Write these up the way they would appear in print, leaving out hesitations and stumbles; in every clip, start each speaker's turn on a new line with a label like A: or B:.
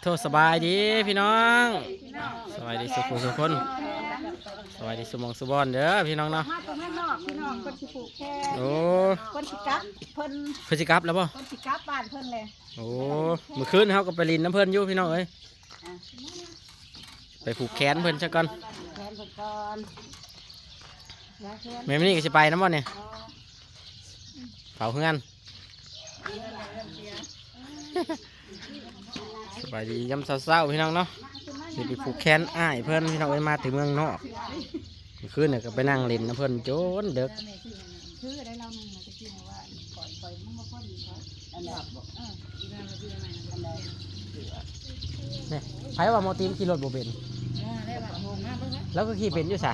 A: โทษสบายดีพี่น้องสบายดีสุขสุขคนสบายดีสุมองสุบอนเด้อพี่น้องเนาะ
B: มาตรงนั้นนอกพี่น้องคนสิผูกแค่
A: โอ้
B: คนสิกับเพิ่น
A: สิกลับแล้วป่ะ
B: คนสิกับบ้านเพิ่นเลย
A: โอ้เมื่อคืนเขาก็ไปลินน้ำเพิ่นอยู่พี่น้องเอ้ยไปผูกแขนเพิ่นซะก่อน
B: แขนเพิ่นก่อน
A: แม่นี่ก็จะไปน้ำบ่เนี่ยเผาเฮือนสบายดียำเศร้าๆพี่น้องเนาะสิไปผูกแขนอ้ายเพิ่นพี่น้องเอ้ยมาถึงเมืองนอกคืนเนี่ยก็ไปนั่งเล่นน้ำเพิ่นโจนเด็ก
B: คือได้เราหนึ่งจะกินว่าปล่อยมึงมาพ่นเขาอันดับบอก
A: เนี่ยไผว่าโมตีมขี่รถบ่เป็นแล้วก็ขี่เป็นอยู่ซะ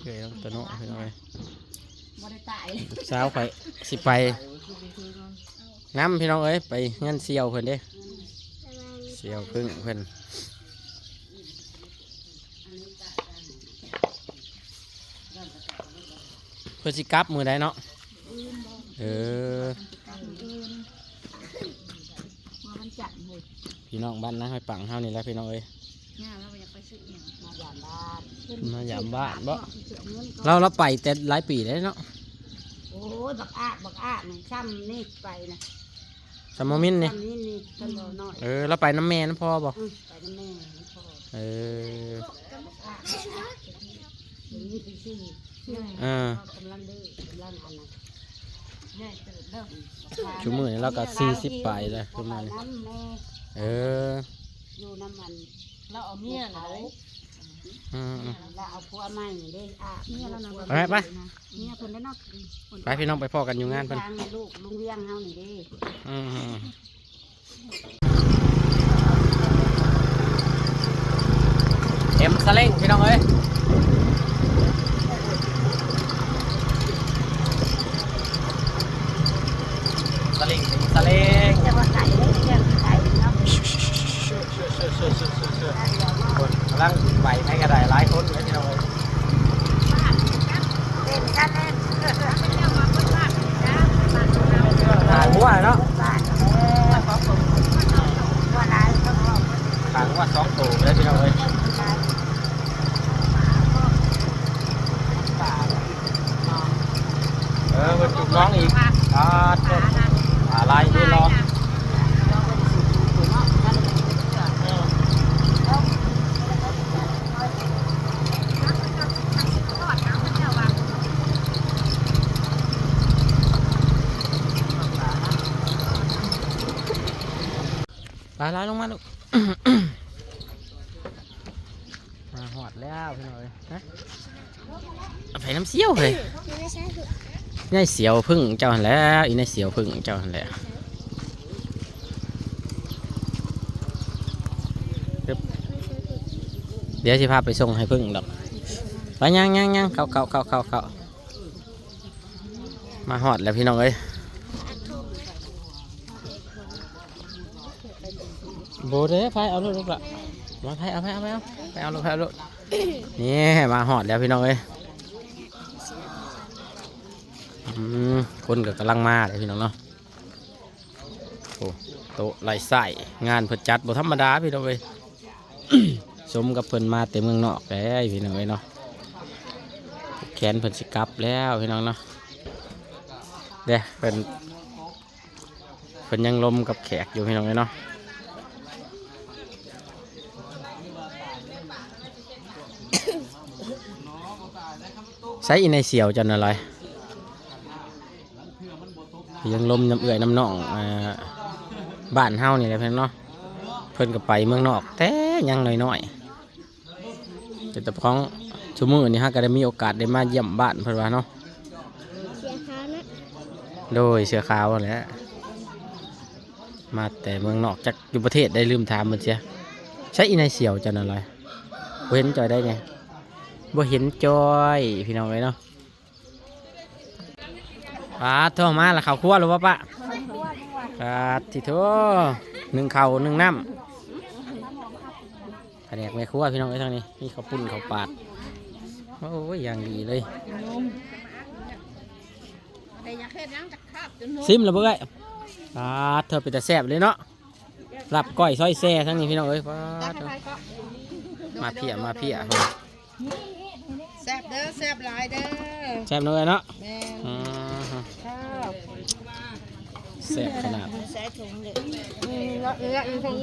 A: เกยต้องตะโนพี่น้องเอ้ยสาวไปสิไปน้ำพี่น้องเอ้ยไปเงินเสียวเพิ่นเด้เสียวพึ่งเพิ่นเพื่อสิกลับมือได้เนาะพี่น้องบ้านนะให้ปังเฮานี่แหละพี่น้องเอ้ยมาหยามบ้านบ่เราไปแต่หลายปีแล้วเนาะ
B: โอ้ยบักอ้านี่ซ้ำนี่ไปนะ
A: สมมินนี่เราไปน้ำแม่น้ำพ่อบ่
B: ไปน้ำแม่น้ำพ่อกำลังดื้อกำลังอันนั้น
A: ชั่วโมงนี้เราก็40 ไปเลยชั่วโมงนี้
B: อยู่น้ำมันเราเอาเมียเราเราเอาผัวใหม่ได้เมียเราเนาะ
A: ไป
B: เมียเพิ่นได้นอก
A: ไปพี่น้องไปพ่อกันอยู่งานเพิ่น
B: ลูกลุงเวียงเฮานี่เด้
A: เอ็มสเล้งพี่น้องเอ้ยสเล้ง
B: จะว่าไก่ได้เลี้ยงไก่เนาะ
A: คนกำลังไปให้กระไดหลายคนเลยพี่น้องเอ้ย
B: เล่นกันเล่น
A: หางวัวเนาะหางวัว2 ตัวเลยพี่น้องเอ้ยมันจุกน้องอีกอะไรไม่รอไปไล่ลงมาลูก มาหอดแล้วพี่น้อยนะไปน้ำเสี้ยวเลยนี่เสียวพึ่งเจ้าหันแล้วอีนี่เสียวพึ่งเจ้าหันแล้วเดี๋ยวสิพาไปส่งให้พึ่งดอกไปยังเข้ามาหอดแล้วพี่น้องเอ้ยโบเด้ไปเอาลูกละมาไปเอาลูกนี่มาหอดแล้วพี่น้องเอ้ยคนก็กำลังมาเลยพี่น้องเนาะโอ้โตไหลใส่งานเพิ่นจัดบ่ธรรมดาพี่น้องเอ้ย สมกับเพิ่นมาเต็มเมืองนอกแล้วพี่น้องเอ้ยเนาะแขนเพิ่นสิกลับแล้วพี่น้องเนาะเด้เพิ่นยังลมกับแขกอยู่พี่น้องเอ้ยเนาะใส่ในเสียวจันอะไรยังลมน้ำเอื่อยน้ำน่องบ้านเฮานี่แหละเพื่อนเนาะเพื่อนก็ไปเมืองนอกแต่ยังน้อยแต่พ้องชั่วโมงนี้ฮะก็ได้มีโอกาสได้มาเยี่ยมบ้านเพื่อนว่าเนาะ
B: เสียขาวนะ
A: โดยเสือขาวแหละมาแต่เมืองนอกจากอยู่ประเทศได้ลืมถามมันเสียใช้ในเสียวจันอะไรบ่เห็นจอยได้ไงบ่เห็นจอยพี่น้องเลยเนาะโทรมาแล้วข้าวคั่วหรือว่าปะที่โทร1 ข้าว 1 น้ำแผนกแม่ครัวพี่น้องไอ้ทางนี้มีข้าวปุ้นข้าวปาดโอ้ยอย่างดีเลย
B: อยากเฮ็ดหยังจักคาบจนหัว
A: ซิมแล้วเบ้ยเธอเป็นแต่แซ่บเลยเนาะรับก้อยซอยแซ่ทั้งนี้พี่น้องเอ้ยป้า
B: ตัก
A: เธอ
B: ให้ก็
A: มาเพียมาเพีย
B: แซ่บเด้อแซ่บหลายเด้อ
A: แซ่บเลยเนาะ
B: แม่น
A: อืม
B: ข้าว
A: แซ่บขนาด
B: ใส่ถุงเด็กแล้วเอื้ออีกที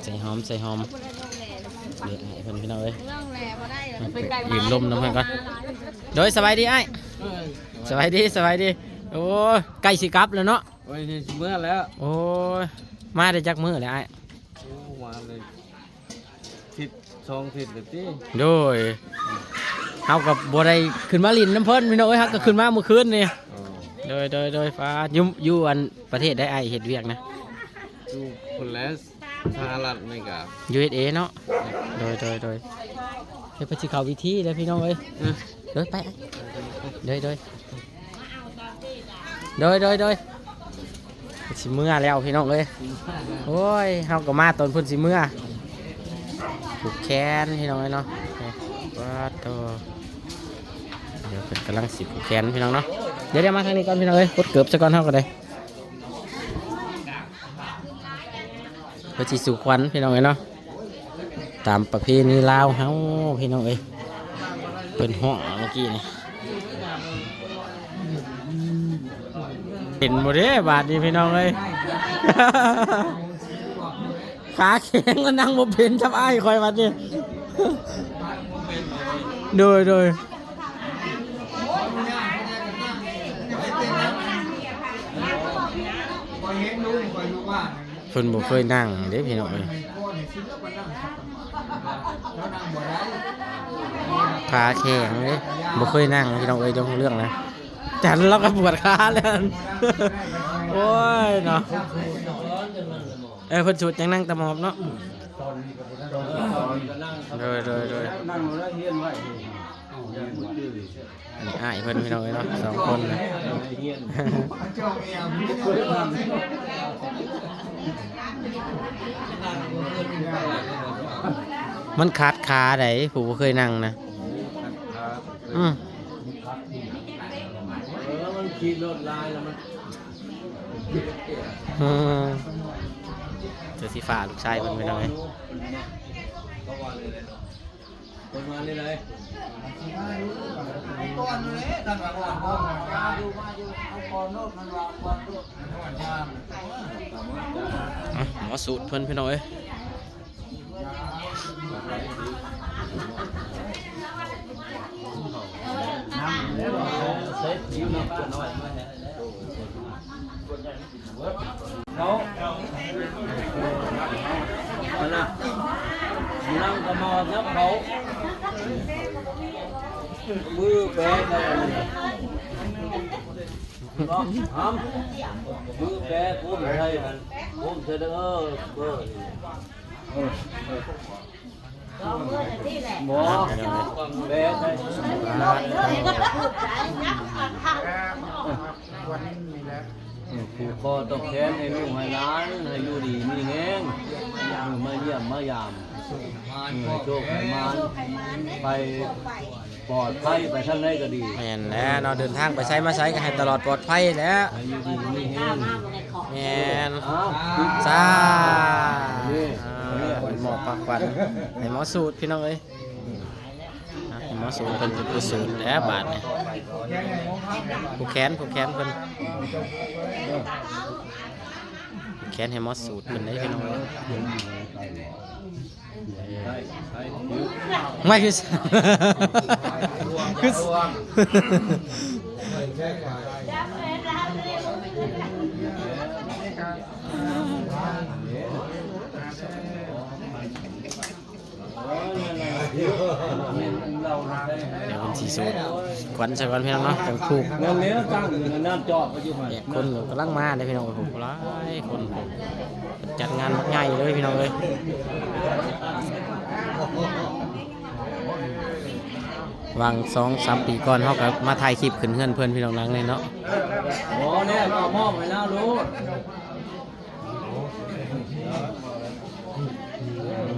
A: ใส่หอมเดี๋ยวให้เพิ่นพี่น้องเอ้ย
B: เรื่องแหล่บ่ได้เหรอ
A: ยืนลมน้ำเพิ่นก่อนโดยสบายดีไอ้สบายดีโอ้ยใกล้สิกลับแล้วเนาะ
C: โอ้ยเมื่อแล้ว
A: โอ้ยมาได้จักมื้อแล้วไอ้
C: มาเลยทิศ2 ทิศเลยที่
A: โดยเฮากับบ่ได้ขึ้นมาลินน้ำเพิ่นพี่น้องเอ้ยเฮาก็ขึ้นมาเมื่อคืนนี่โดยฟ้าอยู่อันประเทศได้ไอ้เฮ็ดเวียกนะ
C: ดูคนแล้วสหรัฐอเมริกา
A: USA เนาะโดยเฮ็ดไปสิเข้าวิธีแล้วพี่น้องเอ้ยโดยไปโดยสิเมื่อแล้วพี่น้องเอ้ยโอ้ยเฮาก็มาตอนเพิ่นสิเมื่อผูกแขนพี่น้องเอ้ยเนาะว่าโตเดี๋ยวเพิ่นกำลังสิผูกแขนพี่น้องเนาะเดี๋ยวมาทางนี้ก่อนพี่น้องเอ้ยกดเกือบซะก่อนเฮาก็ได้เพื่อสิสู่ขวัญพี่น้องเอ้ยเนาะตามประเพณีลาวเฮาพี่น้องเอ้ยเพิ่นฮ้องเมื่อกี้นี่เห็นหมดเลยบาทนี้พี่น้องเอ้ย ขาแข็งก็นั่งบ่เป็นทับอ้ายคอยบาดนี้ โดยเพิ่นบ่เคยนั่งเด้พี่น้องเอ้ยขาแข็งเลยบ่เคยนั่งพี่น้องเอ้ยเรื่องนะแต่เราก็ปวดขาแล้ว โอ้ยเนาะเพิ่นสุดยังนั่งตะหมอบเนาะโดย
C: นั่งแล้วเฮียนไว้
A: อันนี้อ้ายเพิ่นพี่น้องเอ้ยเนาะ2 คนนะ มันขาดขาไดผู้บ่เคยนั่งนะอืม
C: มันขี่รถลายแล้วมัน
A: เจอสีฟ้าลูกชายเพิ่นพี่น้องเอ้ย
C: ประมาณนี้เลย
A: หมอสูตรเพิ่นพี่น้องเอ้ย
C: เขานั่งกระมอดแล้วเขามือแปะเลยทำมือแปะพุ่มใช่มันพุ่มเสด็จเบอร์หมอแปะใช่ผูกคอตกแขนให้ลูกให้ร้านให้อยู่ดีมีแห้งมาเยี่ยมมายามให้โชคให้มานไปปลอดภัยไปทางไหนก็ดี
A: แม่นแล้วเนาะเดินทางไปไสมาไสก็ให้ตลอดปลอดภัยแหล้ว
C: ให้อยู่ดีมีแห้ง
A: แม่น
C: อ้าว
A: ซาเป็นหมอปักควันให้หมอสูตรพี่น้องเอ้ยให้หมอสูตรเพิ่นจะผู้สูตรแล้วบาดนี่ผู้แขนเพิ่นผูกแขนให้หมอสูตรเพิ่นได้พี่น้องเอ้ย
C: ใช่ใช่
A: ไม่คือคือเดี๋ยวมันสีสูตรขวัญใส่ขวัญพี่น้องเนาะจังถูก
C: เงินเลี้ยงตั้งอยู่ในน้ำจอดไปอยู่หัน
A: เนี่ยคนกำลังมาเลยพี่น้องผมหลายคนจัดงานใหญ่เลยพี่น้องเลยวาง2-3 ปีก่อนเขาก็มาถ่ายคลิปขึ้นเพื่อนเพื่อนพี่น้องนังเลยเนาะ
C: โอ้เนี่ยเรามอบให้แล้วรู้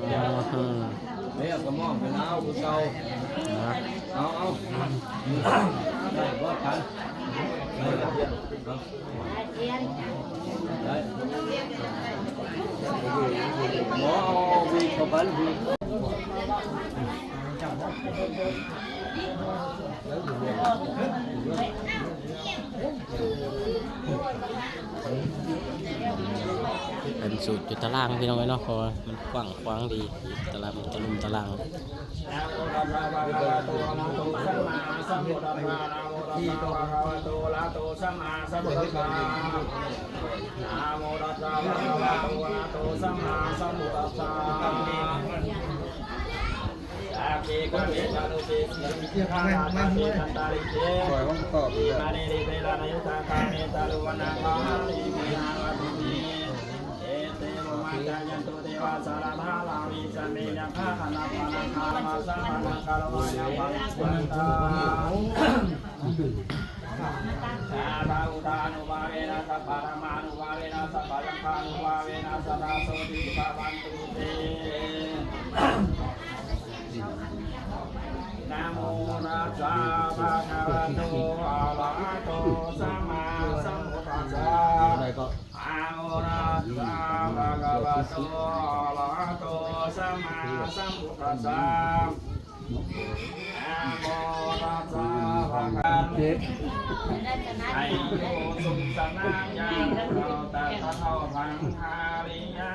C: เนี่ยก็มอบให้แล้วกูเก่าเอาได้บ่ทัน
B: เทียน
C: ได้หมอเอาวีเข้าไปวี
A: เป็นสูตรจุดตารางพี่น้องไว้เนาะเพราะว่ามันกว้างขวางดีตารางตะลุมตาราง
D: อาเกกเวชานุเสสิกิข้าราชาเสตันตาลิเกมาเนริเวลานายุตาคาเมตาลุวนาคาลิมินาวัตุติเอเตโมมาจายันตุเทวาสารธาลาวิสัมเมยัคฆาคณาปานังคามาสัมมานังคารวายาวังสุนตาอาบาอุทานุบาเวนะสัพพะธรรมานุบาเวนะสัพพะสังฆานุบาเวนะสัทธาโสติภาวันตุเต นะโมตัสสะภะคะวะโตอะระหะโตสัมมาสัมพุทธัสสะนะโมตัสสะภะคะวะโตอะระหะโตสัมมาสัมพุทธัสสะนะโมตัสสะภะคะวะโตไอโยสุสนังยะเราแต่ทะเทาพังคาริยา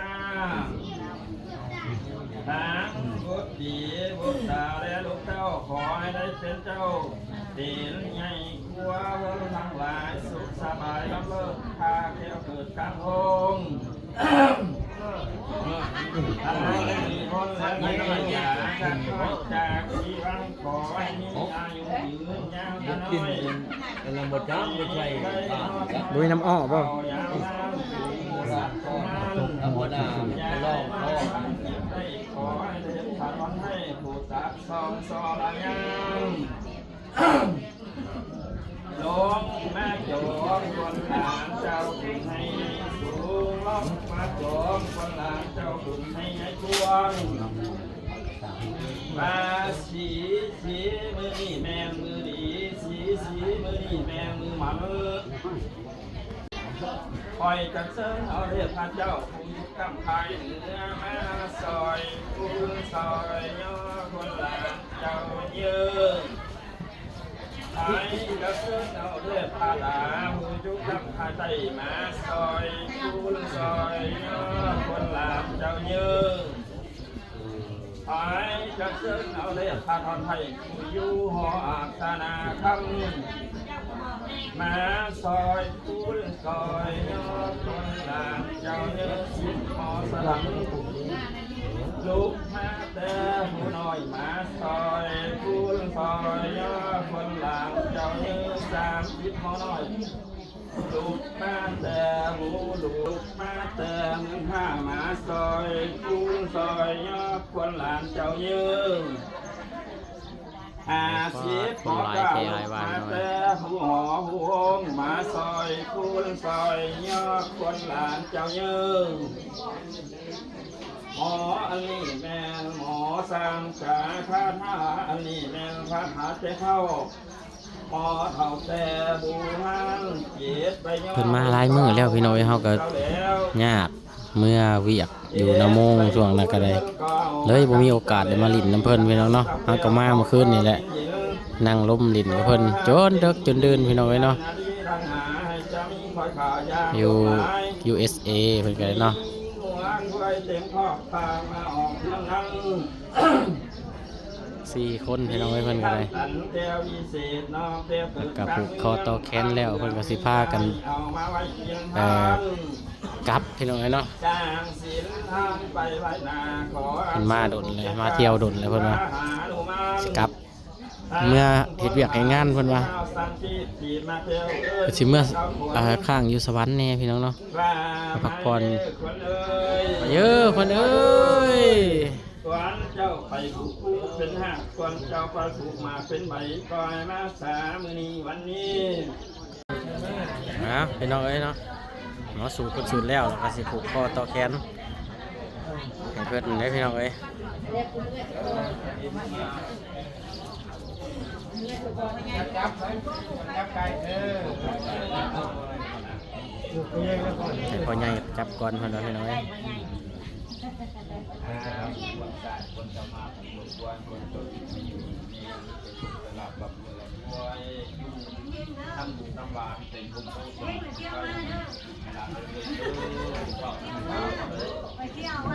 D: ทั้งบุตรดีบุตรตาและลูกเจ้าขอให้ได้เป็นเจ้าเด่นใหญ่กว่าเวรทั้งหลายสุขสบายลำเลิศพาเที่ยวเกิดกลางห้องทั้งหลายมีคนและมีอยากจะขอจากชีวังขอให้มีอายุยืนยาวน้อย
C: กำลังบดจ้างไม่ใช่
A: บุยน้ำอ้อป่ะ
C: ธรรมดาลอกลอก
D: ขอให้เด็กขาดวันให้ผู้ตักซองซอละยังลงแม่โจมคนหลานเจ้าขุนให้สูงลงมาโจมคนหลานเจ้าขุนให้กวงมาสีมือนี่แมงมือดีสีมือนี่แมงมือหมามือคอยจักเซิงเอาเรียกพระเจ้าผู้ยุกำไทยเหนือมาซอยผู้ซอยย่อคนหลานเจ้าเยอะไอ้จักเซิงเอาเรียกพระหลาผู้ยุกำไทยมาซอยผู้ซอยย่อคนหลานเจ้าเยอะไอ้จักเซิงเอาเรียกพระทอนไทยผู้อยู่หออาสนาคำมาซอยคูณซอยยอดคนหลานเจ้าเนื้อสิบหอสลังลูกมาแต่ผู้น้อยมาซอยคูณซอยยอดคนหลานเจ้าเนื้อ30หอน้อยลูกมาแต่ผู้ลูกมาแต่เมืองห้ามาซอยคูณซอยยอดคนหลานเจ้าเนื้อ50หอเก้ามาแต่ผู้หอผู้หงมาซอยคูณซอยยอดคนหลานเจ้าเยืงหมออันนี้แม่หมอสร้างกาคาถาอันนี้แม่คาถาเจ้าเข้าหมอเท่าแต่บูฮังเจ็บไปย้อน
A: เพิ่นมาหลายมื้อแล้วพี่น้อยเฮาก็ยากเมื่อเวียกอยู่นาโมงช่วงนั้นก็ได้เลยบ่มีโอกาสได้มาลิ้นน้ำเพิ่นพี่น้องเนาะเฮาก็มาเมื่อคืนนี่แหละนั่งล้มลิ้นกับเพิ่นจนดึกจนดื่นพี่น้องเอ้ยเนาะอยู่ USA เพิ่นก็ได้เนาะ4 คนพี่น้องเอ้ยเพิ่นก็ได้กับผูกคอต่อแขนแล้วเพิ่นก็สิพากันกลับพี่น้องเอ้ยเนาะเพิ่นมาดนเลยมาเที่ยวดนเลยเพิ่นว่าสิกลับเมื่อเฮ็ดเวียกให้งานเพิ่นว่าสิเมื่อข้างอยู่สวรรค์แน่พี่น้องเนาะมาพักผ่อนเยอะเพิ่นเอ้ย
D: ก่อนเจ้าไปผูกคู่เป็นหักก่อนเจ้าไปผูกมาเป็นใบก่อยมาสามื้อนี้วันนี้
A: พี่น้องเอ้ยเนาะหมอสูตรก็สูตรแล้วก็สิผูกคอต่อแขนให้เพิ่นได้พี่น้องเอ้ย ให้พ่อใหญ่จับก่อนเพิ่นว่าพี่น้องเอ้ย
D: คนจะมาคนกวนคนจนมีอยู่มีตลาดแบบนี้ด้วยทำบุญทำบาปเป็นบุญกุศลขนาดเลย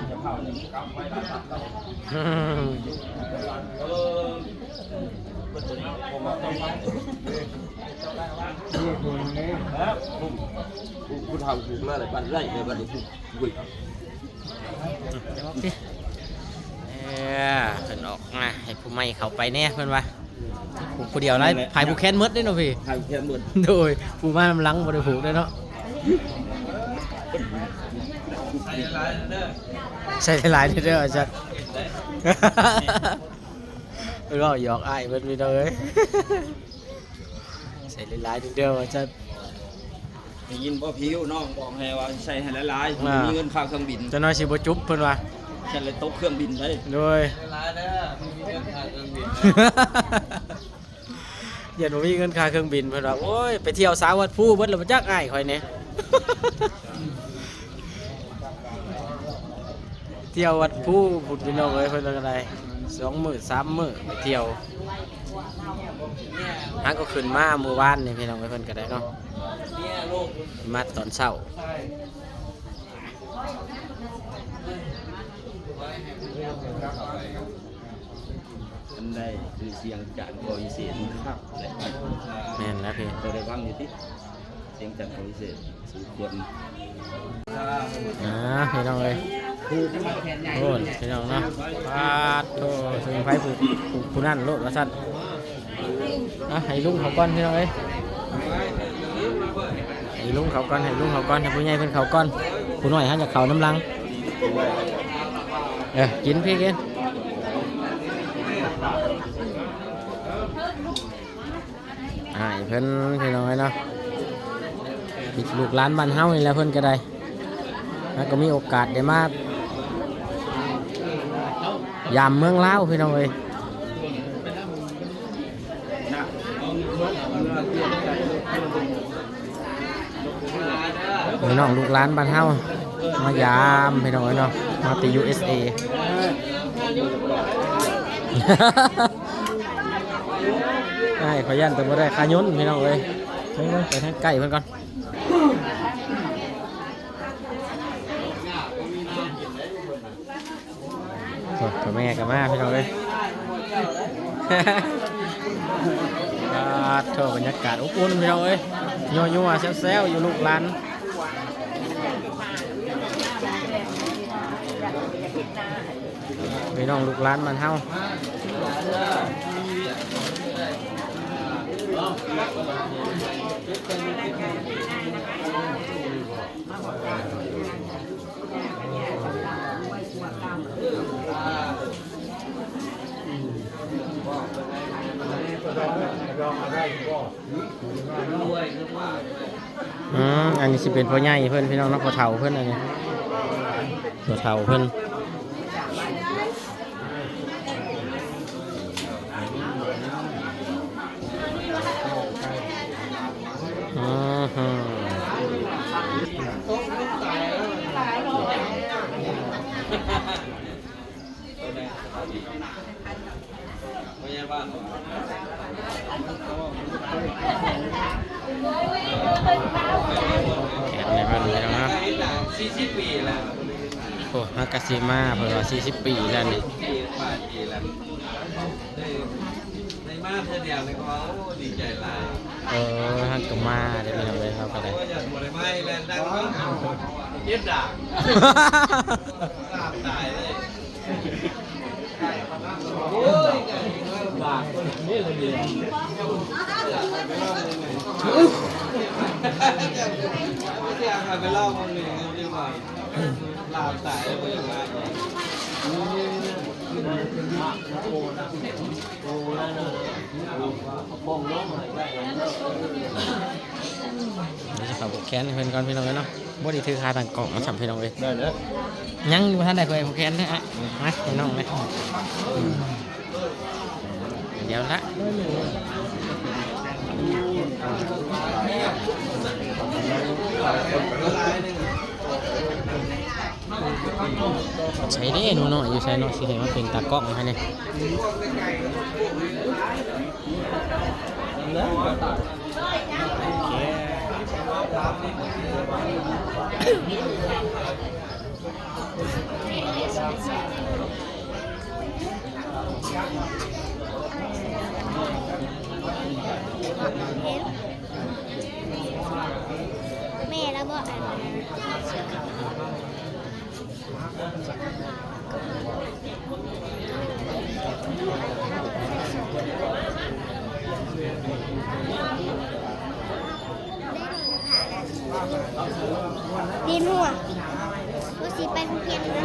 D: จะเผาจะกำไว้ตัดเราเป็นตัวนี้ผมว่าต้องทำแล้วผู้ทำถูกแล้วเลยบันไล่เลยบันนี้ถูก
A: เดี๋ยวพี่เพิ่นออกมาให้ผู้ใหม่เข้าไปแน่เพิ่นว่าผู้เดียวไรภายผู้แค้นมืดได้เนาะพี่
C: ทำแค่หมด
A: โดยผู้มาลำลังบ่ได้ผูกได้เนาะใส่หลายเด้ออาจารย์ก็หยอกอ้ายเพิ่นพี่น้องเอ้ยใส่หลายๆเด้ออาจารย์
D: ได้ยินพ่อพิวน้องบอกให้ว่าใส่ให้หลายๆมีเงินค่าเครื่องบิน
A: จะน้อยสิบ่จุ๊บเพิ่นว่า
D: ฉันเลยตกเครื่องบินได้
A: โดย
C: ร้านเด้อมีเงินค่าเครื่องบิน
A: อย่าหนูมีเงินค่าเครื่องบินเพิ่นว่าโอ้ยไปเที่ยวสาวัดภูเบิดแล้วบ่จักอ้ายข่อยนี่ เที่ยววัดภูพุทธพี่น้องเอ้ยเพิ่นว่าจังได2 มื้อ 3 มื้อไปเที่ยวหาก็ขึ้นมาเมื่อวานนี่พี่น้องเอ้ยเพิ่นก็ได้เนาะ
C: เนี่ยลูก
A: มาตอนเช้า
C: อันใดคือเสียงจากบริเศษครับ
A: แม่นแล้วพี่
C: ตัวได้ฟังอยู่ที่เสียงจากบริเศษสู่คน
A: พี่น้องเอ้ยโอ้ยพี่น้องเนาะปาดโตถึงไผผู้นั่นโลดว่าซั่นให้ลุงเขาก่อนพี่น้องเอ้ยให้ลุงเขาก่อนให้ผู้ใหญ่เพิ่นเขาก่อนผู้น้อยหันจากเขาน้ำลังกินพี่กินเพิ่นพี่น้องเอ้ยเนาะลูกหลานบ้านเฮานี่แหละเพิ่นก็ได้แล้วก็มีโอกาสได้มายามเมืองลาวพี่น้องเอ้ยพี่น้องลูกหลานบ้านเฮามายามพี่น้องเอ้ยเนาะมาติ USA ได้ขอยันแต่บ่ได้ขายนพี่น้องเอ้ยไปทางใกล้เพิ่นก่อนพ่อแม่กับมาพี่น้องเอ้ย โทษบรรยากาศอบอุ่นพี่น้องเอ้ยยัวๆแซวๆอยู่ลูกหลานพี่น้องลูกหลานมันเฮาอันนี้สิเป็นพ่อใหญ่เพิ่นพี่น้องเนาะพ่อเฒ่าเพิ่นอันนี้พ่อเฒ่าเพิ่นแขนในเพิ่นพี่น้องเนาะ40 ปีแล้วโอ้ฮักกะซิมาเพิ่นว่า40 ปีแล้วนี่
C: ปีแล้วในมาเธอเดียวเลยก็ว่าโอ้ดีใจหลาย
A: ฮักก็มาได้พี่น้องเลยครับก็ได้
C: โอ้ยบ่ได้ไม่แล่นดังเนาะเย็ดด่างตามตายเลยโอ้ยบาปนี่เลยดิไปเล่าคนหนึ่งดีกว่าลาตายเลยไปอย่างไร
A: นี่จะขับแขนเพิ่นก่อนพี่น้องเลยเนาะบ่ได้ถือคาต่างกล่องมาสัมพี่น้องเลย
C: ได้เลย
A: ยังอยู่ท่านใดเคยผูกแขนนะฮะมาพี่น้องเลยเดี๋ยวละ ใช้ได้หนูน้อยอยู่ใช้เนาะสิให้มาเป็นตากล้องให้เนี่ย
E: แม่แล้วบอกอะไรดินหัวกูสิไปภูเก็ตนะ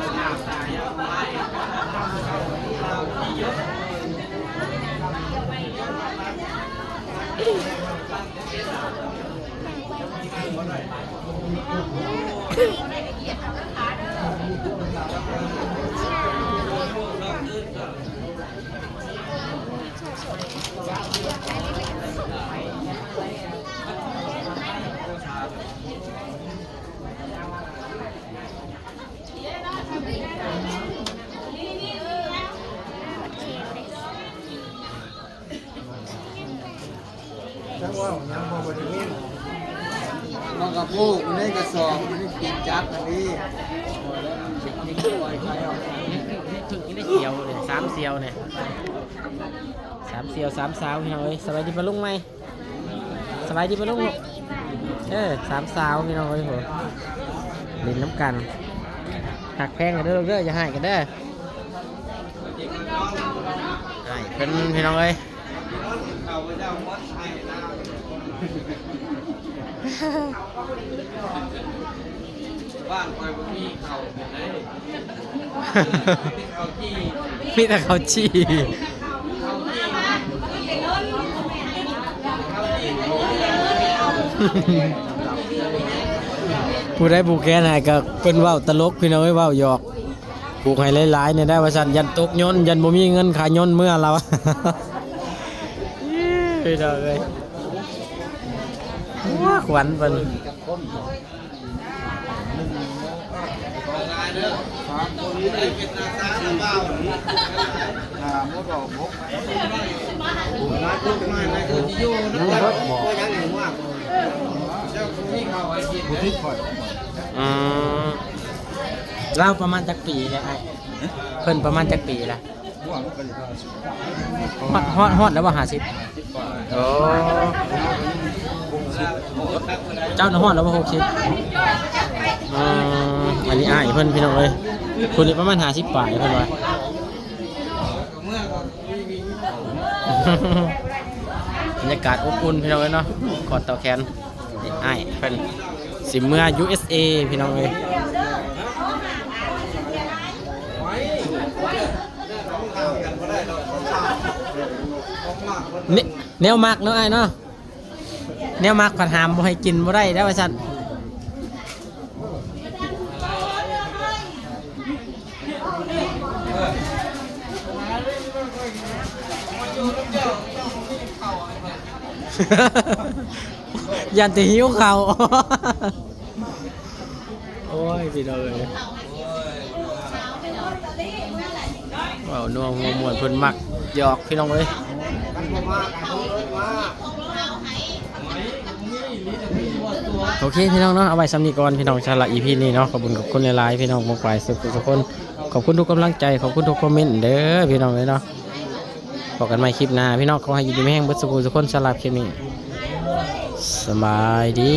C: น้องกระพูกมันได้กระสอบมันได้กินจับอันนี้
A: ถึงได้เสียวเลย3เสียวเนี่ย3เสียว3สาวพี่น้องเอ้ยสบายดีปะลุงไหมสบายดีปะลุง3สาวพี่น้องเอ้ยโหเล่นน้ำกันหักแพงกันเด้อเด้ออย่าให้กันเด้อให้เพิ่นพี่น้องเอ้ย
C: บ้านคอยมีเขาเป็นไงเขาที่
A: มีแต่เขาชี้ผู้ได้ผูกแขนให้ก็เป็นว่าวตลกพี่น้องเอ้ยว่าวหยอกผูกให้หลายๆเนี่ยได้ว่าสั่นยันตกยนต์ยันบ่มีเงินขายยนต์เมื่อเรา พี่น้องเอ้ยว้าขวัญเพิ่น เล่าประมาณจักปีเลยไอ้เพิ่นประมาณจักปีละฮอดแล้วว่า50โอ้เจ้าหน้าฮอดแล้วว่า60อันนี้อ้ายเพิ่นพี่น้องเอ้ยคนนี้ประมาณ50ปลายเพิ่นว่า บรรยากาศอบอุ่นพี่น้องเอ้ยเนาะกอดเตาแคนนี่อ้ายเพิ่นสิเมื่อ USA พี่น้องเอ้ยแนวมักเนาะไอ้เนาะแนวมักผัดหามบ่ให้กินบ่ได้แล้วว่าซั่นยันแต่หิวข้าว โอ้ยพี่น้องเอ้ยว้าวนัวหัวม่วนเพิ่นมักหยอกพี่น้องเอ้ยโอเคพี่น้องเนาะเอาไว้ซ้ำนี้ก่อนพี่น้องชาละ EP นี้เนาะขอบคุณกับคนหลายๆพี่น้องมากมายทุกคนขอบคุณทุกกำลังใจขอบคุณทุกคอมเมนต์เด้อพี่น้องเลยเนาะบอกกันใหม่คลิปหน้าพี่น้องขอให้ยินดีไม่แห้งเบิดสุขทุกคนสำหรับคลิปนี้สบายดี